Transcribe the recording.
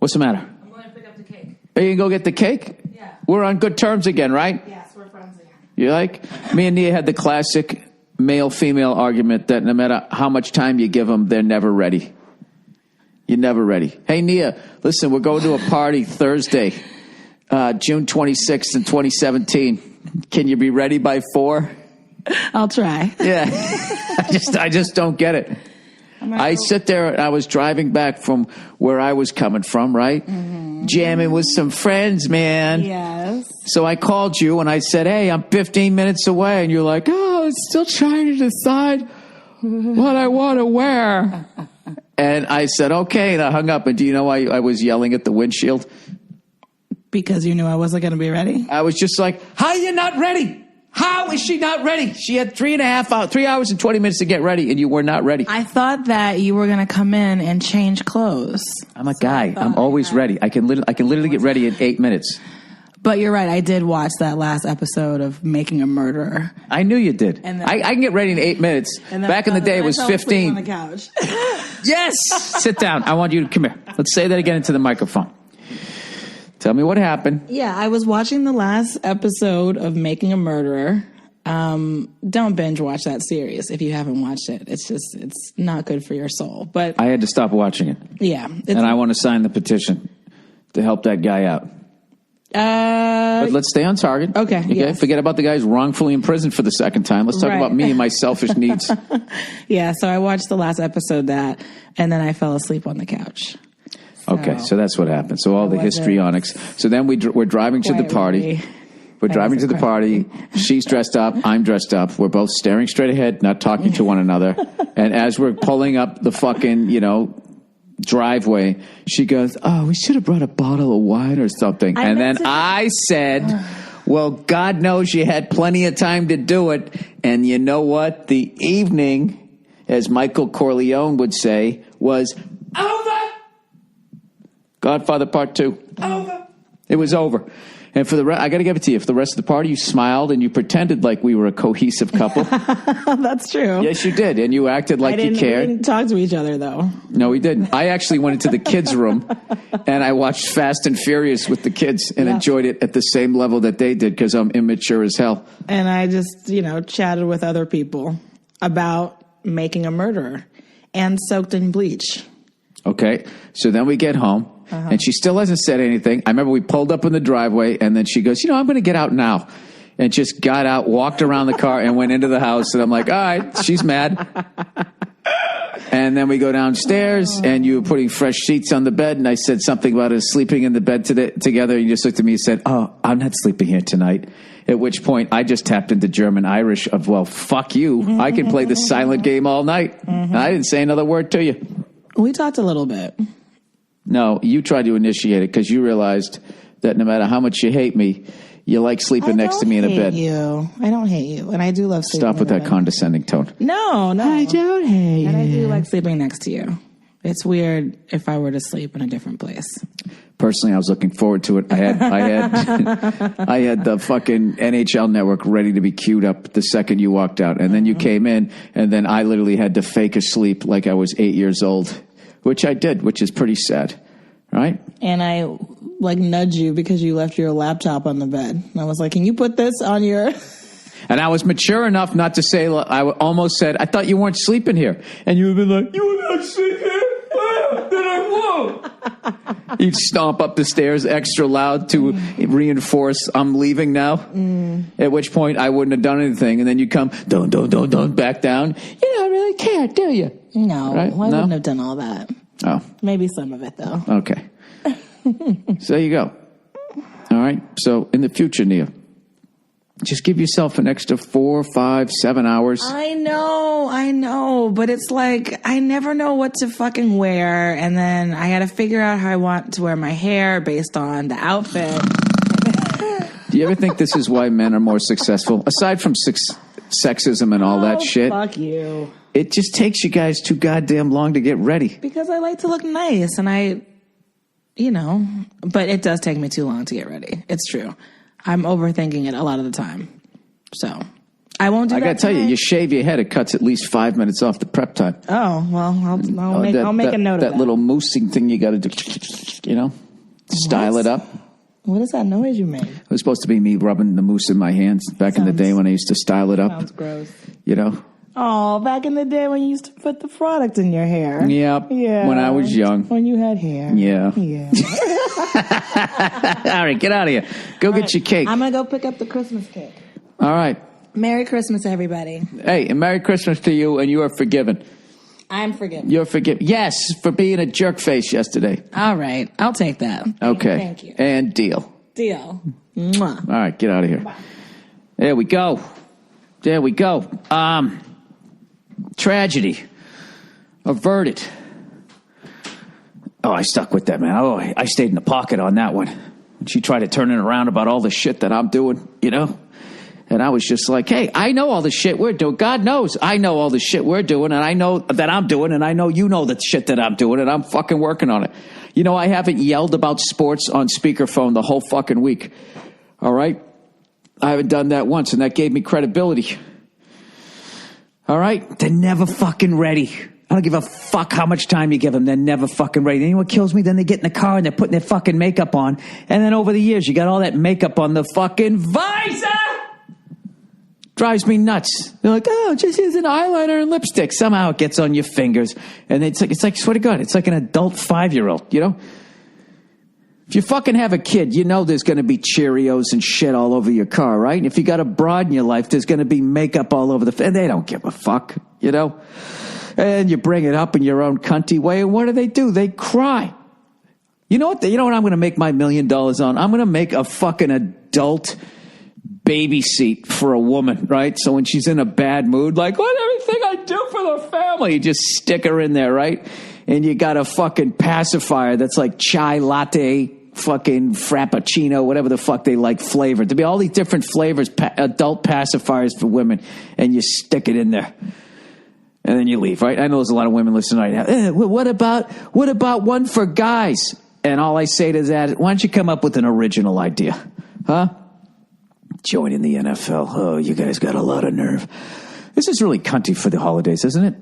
What's the matter? I'm going to pick up the cake. Are you going to go get the cake? Yeah. We're on good terms again, right? Yes, we're friends again. You like? Me and Nia had the classic male-female argument that no matter how much time you give them, they're never ready. You're never ready. Hey, Nia, listen, we're going to a party Thursday, June 26th in 2017. Can you be ready by 4? I'll try. Yeah. I just don't get it. I sit there, and I was driving back from where I was coming from, right? Mm-hmm. Jamming with some friends, man. Yes. So I called you, and I said, hey, I'm 15 minutes away. And you're like, oh, I'm still trying to decide what I want to wear. And I said, okay, and I hung up. And do you know why I was yelling at the windshield? Because you knew I wasn't going to be ready? I was just like, how are you not ready? How is she not ready? She had 3 hours and 20 minutes to get ready, and you were not ready. I thought that you were going to come in and change clothes. I'm a guy. I'm always ready. I can literally get ready in 8 minutes. But you're right. I did watch that last episode of Making a Murderer. I knew you did. And then, I can get ready in 8 minutes. Back in the day, it was 15. On the couch. Yes. Sit down. I want you to come here. Let's say that again into the microphone. Tell me what happened. Yeah, I was watching the last episode of Making a Murderer. Don't binge watch that series if you haven't watched it. It's not good for your soul. But I had to stop watching it. Yeah. And I want to sign the petition to help that guy out. But let's stay on target. Okay. Yes. Forget about the guy who's wrongfully imprisoned for the second time. Let's talk about me and my selfish needs. Yeah, so I watched the last episode and then I fell asleep on the couch. Okay, so that's what happened. So all the histrionics. So then we're driving to the party. We're driving to the party. She's dressed up. I'm dressed up. We're both staring straight ahead, not talking to one another. And as we're pulling up the fucking, driveway, she goes, oh, we should have brought a bottle of wine or something. And then I said, well, God knows you had plenty of time to do it. And you know what? The evening, as Michael Corleone would say, was over. Godfather Part 2. Over. It was over. And for the I got to give it to you. For the rest of the party, you smiled and you pretended like we were a cohesive couple. That's true. Yes, you did. And you acted like you cared. We didn't talk to each other, though. No, we didn't. I actually went into the kids' room and I watched Fast and Furious with the kids and enjoyed it at the same level that they did because I'm immature as hell. And I just, chatted with other people about Making a Murderer and Soaked in Bleach. Okay. So then we get home. And she still hasn't said anything. I remember we pulled up in the driveway, and then she goes, I'm going to get out now. And just got out, walked around the car, and went into the house. And I'm like, all right, she's mad. And then we go downstairs, and you were putting fresh sheets on the bed. And I said something about us sleeping in the bed together. And you just looked at me and said, oh, I'm not sleeping here tonight. At which point, I just tapped into German Irish of, well, fuck you. I can play the silent game all night. And I didn't say another word to you. We talked a little bit. No, you tried to initiate it because you realized that no matter how much you hate me, you like sleeping next to me in a bed. I don't hate you. And I do love sleeping. Stop with that condescending tone. No. I don't hate you. And I do like sleeping next to you. It's weird if I were to sleep in a different place. Personally, I was looking forward to it. I had the fucking NHL network ready to be queued up the second you walked out. And then you came in, and then I literally had to fake asleep like I was 8 years old. Which I did, which is pretty sad, right? And I, nudged you because you left your laptop on the bed. And I was like, can you put this on your... And I was mature enough not to say, I almost said, I thought you weren't sleeping here. And you would have been like, you were not sleeping here? Then I won't. You'd stomp up the stairs extra loud to reinforce, I'm leaving now. At which point, I wouldn't have done anything. And then you'd come, don't, back down. You don't really care, do you? No, right? I wouldn't have done all that. Oh. Maybe some of it, though. Okay. So there you go. All right. So in the future, Nia, just give yourself an extra 4, 5, 7 hours. I know. But it's like, I never know what to fucking wear. And then I got to figure out how I want to wear my hair based on the outfit. Do you ever think this is why men are more successful? Aside from sexism and all that shit. Fuck you. It just takes you guys too goddamn long to get ready. Because I like to look nice, and but it does take me too long to get ready. It's true. I'm overthinking it a lot of the time. So I won't do that. I got to tell you, you shave your head, it cuts at least 5 minutes off the prep time. Oh, well, I'll make a note of that. That little moosing thing you got to do, style it up. What is that noise you made? It was supposed to be me rubbing the mousse in my hands back in the day when I used to style it up. Sounds gross. You know? Oh, back in the day when you used to put the product in your hair. Yep. Yeah. When I was young. When you had hair. Yeah. Yeah. All right, get out of here. Go get your cake. I'm going to go pick up the Christmas cake. All right. Merry Christmas, everybody. Hey, and Merry Christmas to you, and you are forgiven. I'm forgiven. You're forgiven. Yes, for being a jerk face yesterday. All right. I'll take that. Okay. Thank you. And deal. Deal. Mwah. All right, get out of here. Bye. There we go. There we go. Tragedy averted. Oh, I stuck with that, man. Oh, I stayed in the pocket on that one. She tried to turn it around about all the shit that I'm doing, you know? And I was just like, hey, I know all the shit we're doing. God knows I know all the shit we're doing, and I know that I'm doing, and I know you know the shit that I'm doing, and I'm fucking working on it. You know, I haven't yelled about sports on speakerphone the whole fucking week. All right? I haven't done that once, and that gave me credibility. All right? They're never fucking ready. I don't give a fuck how much time you give them. They're never fucking ready. And you know what kills me? Then they get in the car and they're putting their fucking makeup on. And then over the years, you got all that makeup on the fucking visor. Drives me nuts. They're like, oh, just use an eyeliner and lipstick. Somehow it gets on your fingers. And it's like, swear to God, it's like an adult 5-year-old, you know? If you fucking have a kid, you know there's going to be Cheerios and shit all over your car, right? And if you got a broad in your life, there's going to be makeup all over and they don't give a fuck, you know? And you bring it up in your own cunty way, and what do? They cry. You know what? You know what I'm going to make my $1 million on? I'm going to make a fucking adult baby seat for a woman, right? So when she's in a bad mood, like, what everything I do for the family, you just stick her in there, right? And you got a fucking pacifier that's like chai latte, fucking frappuccino, whatever the fuck they like flavored. There'll be all these different flavors, adult pacifiers for women, and you stick it in there. And then you leave, right? I know there's a lot of women listening right now. What about one for guys? And all I say to that is, why don't you come up with an original idea? Huh? Joining the NFL. Oh, you guys got a lot of nerve. This is really cunty for the holidays, isn't it?